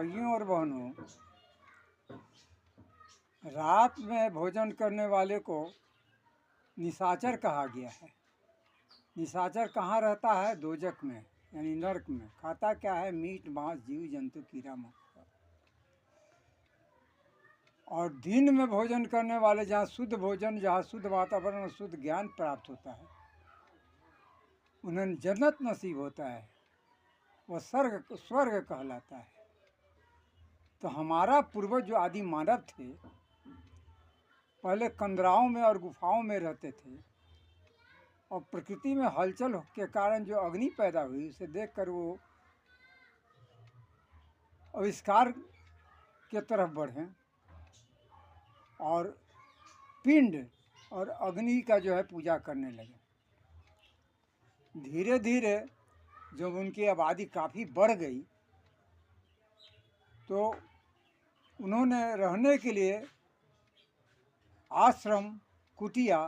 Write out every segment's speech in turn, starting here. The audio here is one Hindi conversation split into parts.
भाइयों और बहनों, रात में भोजन करने वाले को निशाचर कहा गया है। निशाचर कहाँ रहता है? दोजक में, यानी नरक में। खाता क्या है? मीट, मांस, जीव जंतु, कीड़ा मकोड़ा। और दिन में भोजन करने वाले, जहाँ शुद्ध भोजन, जहाँ शुद्ध वातावरण और शुद्ध ज्ञान प्राप्त होता है, उन्हें जन्नत नसीब होता है, वह स्वर्ग कहलाता है। तो हमारा पूर्वज जो आदि मानव थे, पहले कंदराओं में और गुफाओं में रहते थे, और प्रकृति में हलचल के कारण जो अग्नि पैदा हुई, उसे देखकर वो आविष्कार के तरफ बढ़े और पिंड और अग्नि का जो है पूजा करने लगे। धीरे धीरे जब उनकी आबादी काफ़ी बढ़ गई, तो उन्होंने रहने के लिए आश्रम, कुटिया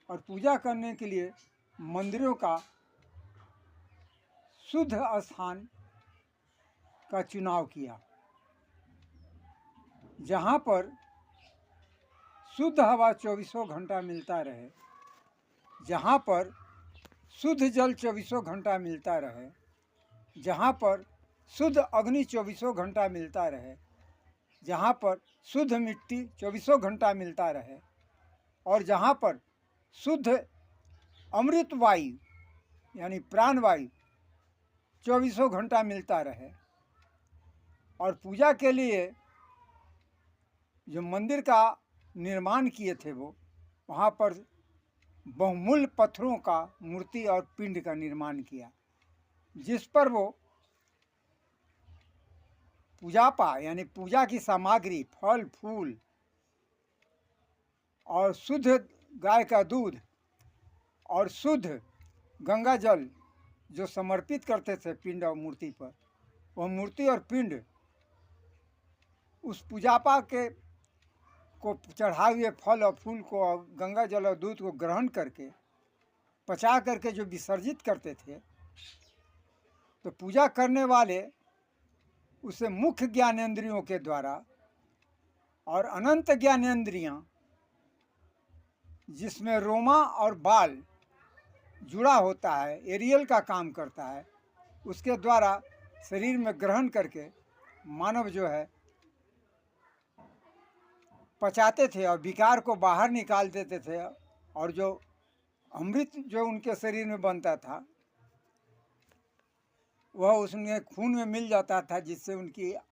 और पूजा करने के लिए मंदिरों का शुद्ध स्थान का चुनाव किया, जहाँ पर शुद्ध हवा 24 घंटा मिलता रहे, जहाँ पर शुद्ध जल 24 घंटा मिलता रहे, जहाँ पर शुद्ध अग्नि 24 घंटा मिलता रहे, जहाँ पर शुद्ध मिट्टी 24 घंटा मिलता रहे, और जहाँ पर शुद्ध अमृत वायु यानी प्राण वायु 24 घंटा मिलता रहे। और पूजा के लिए जो मंदिर का निर्माण किए थे, वो वहाँ पर बहुमूल्य पत्थरों का मूर्ति और पिंड का निर्माण किया, जिस पर वो पूजापा यानी पूजा की सामग्री, फल फूल और शुद्ध गाय का दूध और शुद्ध गंगा जल जो समर्पित करते थे पिंड और मूर्ति पर, वह मूर्ति और पिंड उस पूजापा के को चढ़ाए हुए फल और फूल को और गंगा जल और दूध को ग्रहण करके पचा करके जो विसर्जित करते थे, तो पूजा करने वाले उसे मुख्य ज्ञानेंद्रियों के द्वारा और अनंत ज्ञानेंद्रियां, जिसमें रोमा और बाल जुड़ा होता है, एरियल का काम करता है, उसके द्वारा शरीर में ग्रहण करके मानव जो है पचाते थे और विकार को बाहर निकाल देते थे, और जो अमृत जो उनके शरीर में बनता था वह उसमें खून में मिल जाता था, जिससे उनकी